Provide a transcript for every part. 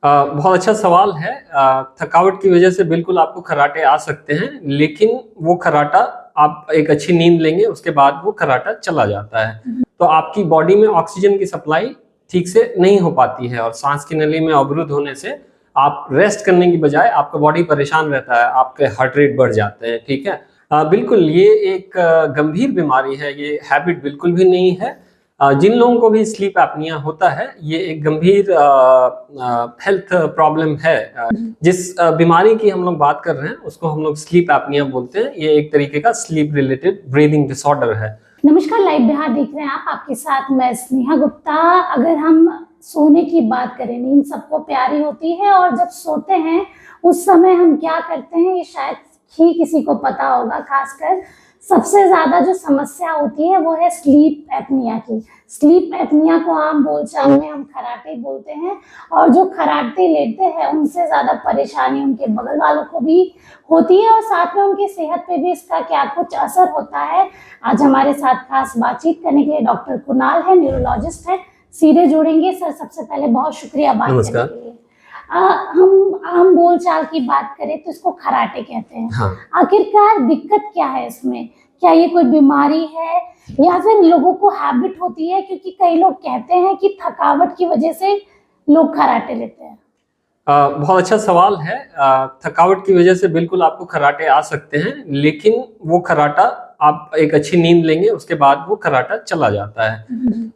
बहुत अच्छा सवाल है। थकावट की वजह से बिल्कुल आपको खर्राटे आ सकते हैं, लेकिन वो खर्राटा आप एक अच्छी नींद लेंगे उसके बाद वो खर्राटा चला जाता है। तो आपकी बॉडी में ऑक्सीजन की सप्लाई ठीक से नहीं हो पाती है और सांस की नली में अवरुद्ध होने से आप रेस्ट करने की बजाय आपका बॉडी परेशान रहता है, आपके हार्ट रेट बढ़ जाते हैं। ठीक है। बिल्कुल ये एक गंभीर बीमारी है, ये हैबिट बिल्कुल भी नहीं है। जिन लोगों को भी स्लीप एपनिया होता है ये एक गंभीर हेल्थ प्रॉब्लम है। जिस बीमारी की हम लोग बात कर रहे हैं उसको हम लोग स्लीप एपनिया बोलते हैं। ये एक तरीके का स्लीप रिलेटेड ब्रीदिंग डिसऑर्डर है। नमस्कार, लाइव बिहार देख रहे हैं आप, आपके साथ मैं स्नेहा गुप्ता। अगर हम सोने की बात करें, नींद सबको प्यारी होती है और जब सोते हैं उस समय हम क्या करते हैं ये शायद ही किसी को पता होगा। खासकर सबसे ज्यादा जो समस्या होती है वो है स्लीप एपनिया की। स्लीप एपनिया को आम बोलचाल में हम खर्राटे बोलते हैं और जो खर्राटे लेते हैं उनसे ज्यादा परेशानी उनके बगल वालों को भी होती है और साथ में उनकी सेहत पे भी इसका क्या कुछ असर होता है। आज हमारे साथ खास बातचीत करने के लिए डॉक्टर कुणाल है, न्यूरोलॉजिस्ट है, सीधे जुड़ेंगे। सर, सबसे पहले बहुत शुक्रिया बात करने के लिए। हम आम बोलचाल की बात करें तो इसको खर्राटे कहते हैं। हाँ। आखिरकार दिक्कत क्या है इसमें? क्या ये कोई बीमारी है या फिर लोगों को हैबिट होती है? क्योंकि कई लोग कहते हैं कि थकावट की वजह से लोग खर्राटे लेते हैं। बहुत अच्छा सवाल है। थकावट की वजह से बिल्कुल आपको खर्राटे आ सकते हैं, लेकिन वो खर्राटा आप एक अच्छी नींद लेंगे उसके बाद वो खर्राटा चला जाता है।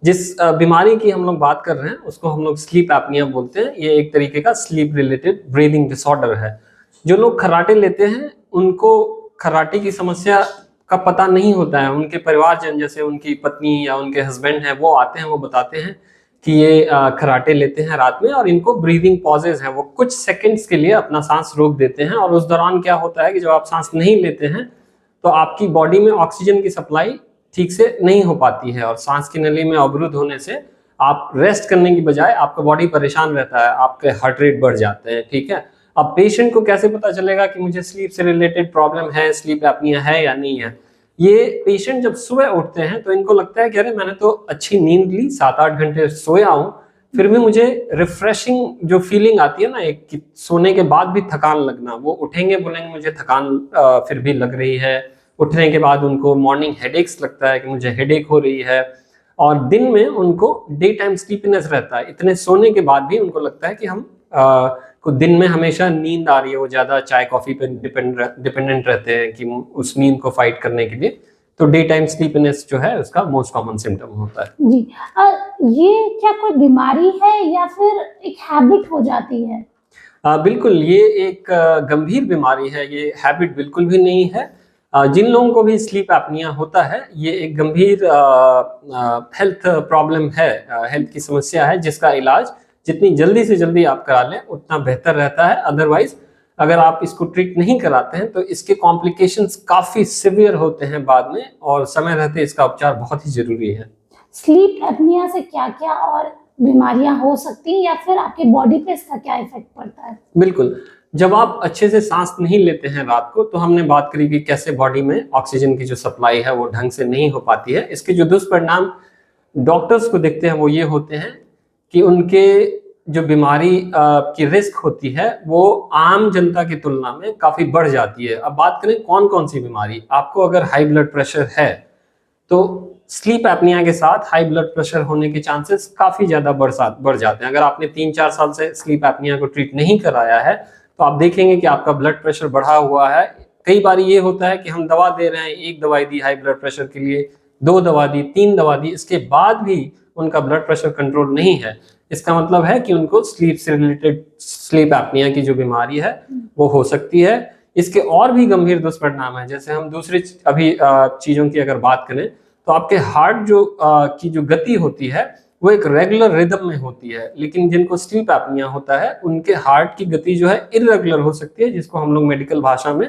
जिस बीमारी की हम लोग बात कर रहे हैं उसको हम लोग स्लीप एपनिया बोलते हैं। ये एक तरीके का स्लीप रिलेटेड ब्रीदिंग डिसऑर्डर है। जो लोग खर्राटे लेते हैं उनको खर्राटे की समस्या का पता नहीं होता है। उनके परिवारजन जैसे उनकी पत्नी या उनके हस्बैंड हैं वो आते हैं, वो बताते हैं कि ये खर्राटे लेते हैं रात में और इनको ब्रीदिंग पॉजेज हैं, वो कुछ सेकंड्स के लिए अपना सांस रोक देते हैं और उस दौरान क्या होता है कि जब आप सांस नहीं लेते हैं तो आपकी बॉडी में ऑक्सीजन की सप्लाई ठीक से नहीं हो पाती है और सांस की नली में अवरुद्ध होने से आप रेस्ट करने की बजाय आपका बॉडी परेशान रहता है, आपके हार्ट रेट बढ़ जाते हैं। ठीक है। अब पेशेंट को कैसे पता चलेगा कि मुझे स्लीप से रिलेटेड प्रॉब्लम है, स्लीप एपनिया है या नहीं है? ये पेशेंट जब सुबह उठते हैं तो इनको लगता है कि अरे मैंने तो अच्छी नींद ली, 7-8 घंटे सोया हूँ, फिर भी मुझे रिफ्रेशिंग जो फीलिंग आती है ना एक कि सोने के बाद भी थकान लगना, वो उठेंगे बोलेंगे मुझे थकान फिर भी लग रही है। उठने के बाद उनको मॉर्निंग हेडेक्स लगता है कि मुझे हेडेक हो रही है और दिन में उनको डे टाइम स्लीपीनेस रहता है। इतने सोने के बाद भी उनको लगता है कि हम को दिन में हमेशा नींद आ रही है। वो ज्यादा चाय कॉफी पे डिपेंडेंट रहते हैं कि उस नींद को फाइट करने के लिए। तो डे टाइम स्लीपीनेस जो है उसका मोस्ट कॉमन सिम्टम होता है। जी। ये क्या कोई बीमारी है या फिर एक हैबिट हो जाती है? बिल्कुल ये एक गंभीर बीमारी है, ये हैबिट बिल्कुल भी नहीं है। जिन लोगों को भी स्लीप एपनिया होता है ये एक गंभीर हेल्थ प्रॉब्लम है, हेल्थ की समस्या है जिसका इलाज जितनी जल्दी से जल्दी आप करा लें उतना बेहतर रहता है। अदरवाइज अगर आप इसको ट्रीट नहीं कराते हैं तो इसके कॉम्प्लिकेशंस काफी सिवियर होते हैं बाद में और समय रहते इसका उपचार बहुत ही जरूरी है। स्लीप एपनिया से क्या क्या और बीमारियां हो सकती हैं या फिर आपके बॉडी पे इसका क्या इफेक्ट पड़ता है? बिल्कुल, जब आप अच्छे से सांस नहीं लेते हैं रात को तो हमने बात करी कि कैसे बॉडी में ऑक्सीजन की जो सप्लाई है वो ढंग से नहीं हो पाती है। इसके जो दुष्परिणाम डॉक्टर्स को दिखते हैं वो ये होते हैं कि उनके जो बीमारी की रिस्क होती है वो आम जनता की तुलना में काफी बढ़ जाती है। अब बात करें कौन कौन सी बीमारी, आपको अगर हाई ब्लड प्रेशर है तो स्लीप एपनिया के साथ हाई ब्लड प्रेशर होने के चांसेस काफी ज्यादा बढ़ जाते हैं। अगर आपने 3-4 साल से स्लीप एपनिया को ट्रीट नहीं कराया है तो आप देखेंगे कि आपका ब्लड प्रेशर बढ़ा हुआ है। कई बार ये होता है कि हम दवा दे रहे हैं, एक दवाई दी हाई ब्लड प्रेशर के लिए, 2 दवा दी, 3 दवा दी, इसके बाद भी उनका ब्लड प्रेशर कंट्रोल नहीं है। इसका मतलब है कि उनको स्लीप से रिलेटेड स्लीप एपनिया की जो बीमारी है वो हो सकती है। इसके और भी गंभीर दुष्परिणाम है। जैसे हम दूसरी अभी चीजों की अगर बात करें तो आपके हार्ट की जो गति होती है वो एक रेगुलर रिदम में होती है, लेकिन जिनको स्लीप एपनिया होता है उनके हार्ट की गति जो है इर्रेगुलर हो सकती है, जिसको हम लोग मेडिकल भाषा में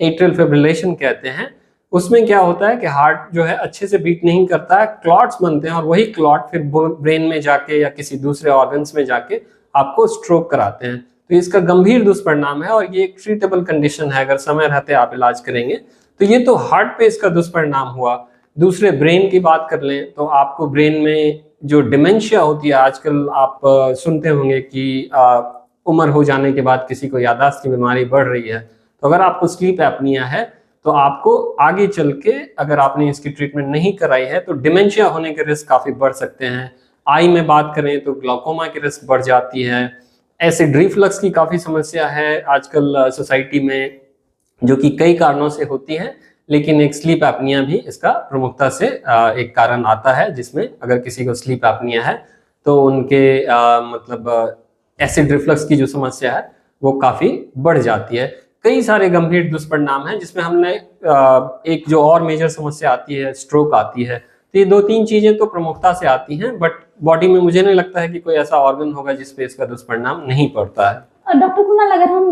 एट्रियल फिब्रिलेशन कहते हैं। उसमें क्या होता है कि हार्ट जो है अच्छे से बीट नहीं करता है, क्लॉट्स बनते हैं और वही क्लॉट फिर ब्रेन में जाके या किसी दूसरे ऑर्गन्स में जाके आपको स्ट्रोक कराते हैं। तो इसका गंभीर दुष्परिणाम है और ये एक ट्रीटेबल कंडीशन है। अगर समय रहते आप इलाज करेंगे तो ये तो हार्ट पे इसका दुष्परिणाम हुआ। दूसरे ब्रेन की बात कर लें तो आपको ब्रेन में जो डिमेंशिया होती है, आजकल आप सुनते होंगे कि उम्र हो जाने के बाद किसी को याददाश्त की बीमारी बढ़ रही है, तो अगर आपको स्लीप एपनिया है तो आपको आगे चल के अगर आपने इसकी ट्रीटमेंट नहीं कराई है तो डिमेंशिया होने के रिस्क काफ़ी बढ़ सकते हैं। आई में बात करें तो ग्लाउकोमा की रिस्क बढ़ जाती है। एसिड रिफ्लक्स की काफ़ी समस्या है आजकल सोसाइटी में, जो कि कई कारणों से होती है, लेकिन एक स्लीप एपनिया भी इसका प्रमुखता से एक कारण आता है, जिसमें अगर किसी को स्लीप एपनिया है तो उनके मतलब एसिड रिफ्लक्स की जो समस्या है वो काफ़ी बढ़ जाती है। कई सारे गंभीर दुष्परिणाम हैं, जिसमें हमने एक जो और मेजर समस्या आती है, स्ट्रोक आती है। तो ये 2-3 चीजें तो प्रमुखता से आती हैं, बट बॉडी में मुझे नहीं लगता है कि कोई ऐसा ऑर्गन होगा जिसपे इसका दुष्परिणाम नहीं पड़ता है। और डॉक्टर कुणाल, अगर हम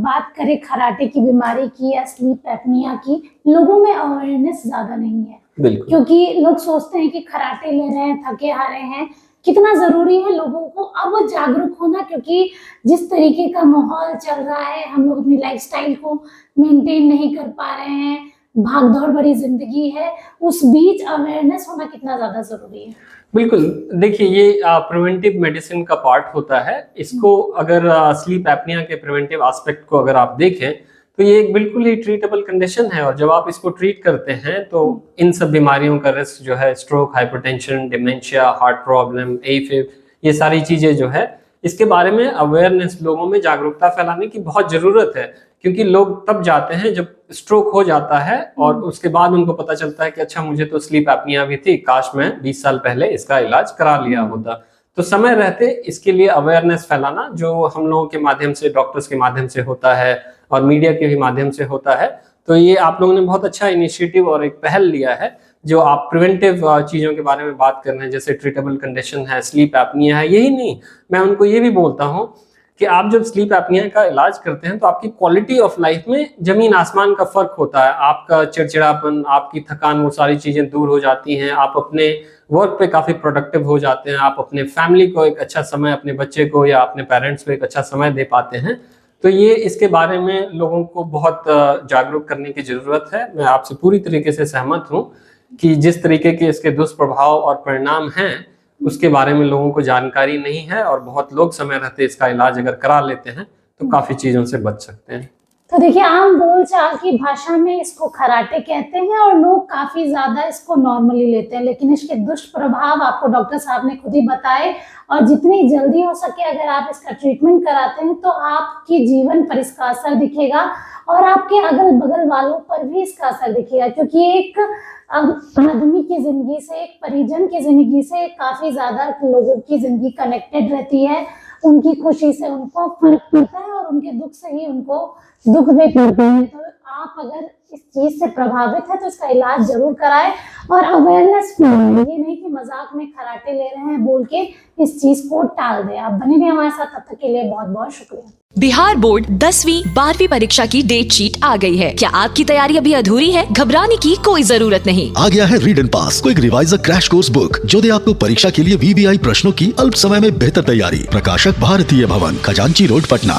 बात करें खराटे की बीमारी की या स्लीप एपनिया की, लोगों में अवेयरनेस ज्यादा नहीं है। बिल्कुल, क्योंकि लोग सोचते हैं कि खराटे ले रहे हैं, थके हारे हैं। कितना जरूरी है लोगों को अब जागरूक होना, क्योंकि जिस तरीके का माहौल चल रहा है, हम लोग अपनी लाइफस्टाइल को मेंटेन नहीं कर पा रहे हैं, भाग दौड़ भरी जिंदगी है, उस बीच अवेयरनेस होना कितना ज्यादा जरूरी है। बिल्कुल। देखिए, ये प्रिवेंटिव मेडिसिन का पार्ट होता है। इसको अगर स्लीप एपनिया के प्रिवेंटिव एस्पेक्ट को अगर आप देखें तो ये एक बिल्कुल ही ट्रीटेबल कंडीशन है, और जब आप इसको ट्रीट करते हैं तो इन सब बीमारियों का रिस्क जो है, stroke, hypertension, dementia, heart problem, AFib, ये सारी चीजें जो है, इसके बारे में अवेयरनेस, लोगों में जागरूकता फैलाने की बहुत जरूरत है। क्योंकि लोग तब जाते हैं जब स्ट्रोक हो जाता है और उसके बाद उनको पता चलता है कि अच्छा, मुझे तो स्लीप एपनिया भी थी, काश मैं 20 साल पहले इसका इलाज करा लिया होता। तो समय रहते इसके लिए अवेयरनेस फैलाना, जो हम लोगों के माध्यम से, डॉक्टर्स के माध्यम से होता है और मीडिया के भी माध्यम से होता है, तो ये आप लोगों ने बहुत अच्छा इनिशिएटिव और एक पहल लिया है, जो आप प्रिवेंटिव चीज़ों के बारे में बात कर रहे हैं, जैसे ट्रीटेबल कंडीशन है, स्लीप एपनिया है। यही नहीं, मैं उनको ये भी बोलता हूँ कि आप जब स्लीप एपनिया का इलाज करते हैं तो आपकी क्वालिटी ऑफ लाइफ में जमीन आसमान का फर्क होता है। आपका चिड़चिड़ापन, आपकी थकान, वो सारी चीज़ें दूर हो जाती हैं। आप अपने वर्क पे काफ़ी प्रोडक्टिव हो जाते हैं। आप अपने फैमिली को एक अच्छा समय, अपने बच्चे को या अपने पेरेंट्स को एक अच्छा समय दे पाते हैं। तो ये इसके बारे में लोगों को बहुत जागरूक करने की ज़रूरत है। मैं आपसे पूरी तरीके से सहमत हूँ कि जिस तरीके के इसके दुष्प्रभाव और परिणाम हैं, उसके बारे में लोगों को जानकारी नहीं है, और बहुत लोग समय रहते इसका इलाज अगर करा लेते हैं तो काफ़ी चीज़ों से बच सकते हैं। तो देखिए, आम बोलचाल की भाषा में इसको खराटे कहते हैं और लोग काफी ज्यादा इसको नॉर्मली लेते हैं, लेकिन इसके दुष्प्रभाव आपको डॉक्टर साहब ने खुद ही बताए, और जितनी जल्दी हो सके अगर आप इसका ट्रीटमेंट कराते हैं तो आपके जीवन पर इसका असर दिखेगा और आपके अगल बगल वालों पर भी इसका असर दिखेगा। क्योंकि एक आदमी की जिंदगी से, एक परिजन की जिंदगी से काफी ज्यादा लोगों की जिंदगी कनेक्टेड रहती है। उनकी खुशी से उनको फर्क पड़ता है और उनके दुख से ही उनको दुख भी पड़ता है। तो आप अगर इस चीज से प्रभावित है तो इसका इलाज जरूर कराएं और अवेयरनेस फैलाएं। ये नहीं कि मजाक में खराटे ले रहे हैं बोल के इस चीज को टाल दें। आप बने रहिए हमारे साथ, तब तक के लिए बहुत बहुत शुक्रिया। बिहार बोर्ड 10वीं 12वीं परीक्षा की डेट शीट आ गई है। क्या आपकी तैयारी अभी अधूरी है? घबराने की कोई जरूरत नहीं। आ गया है read and pass quick reviser crash course book, जो दे आपको परीक्षा के लिए VVI प्रश्नों की अल्प समय में बेहतर तैयारी। प्रकाशक भारतीय भवन, खजांची रोड, पटना।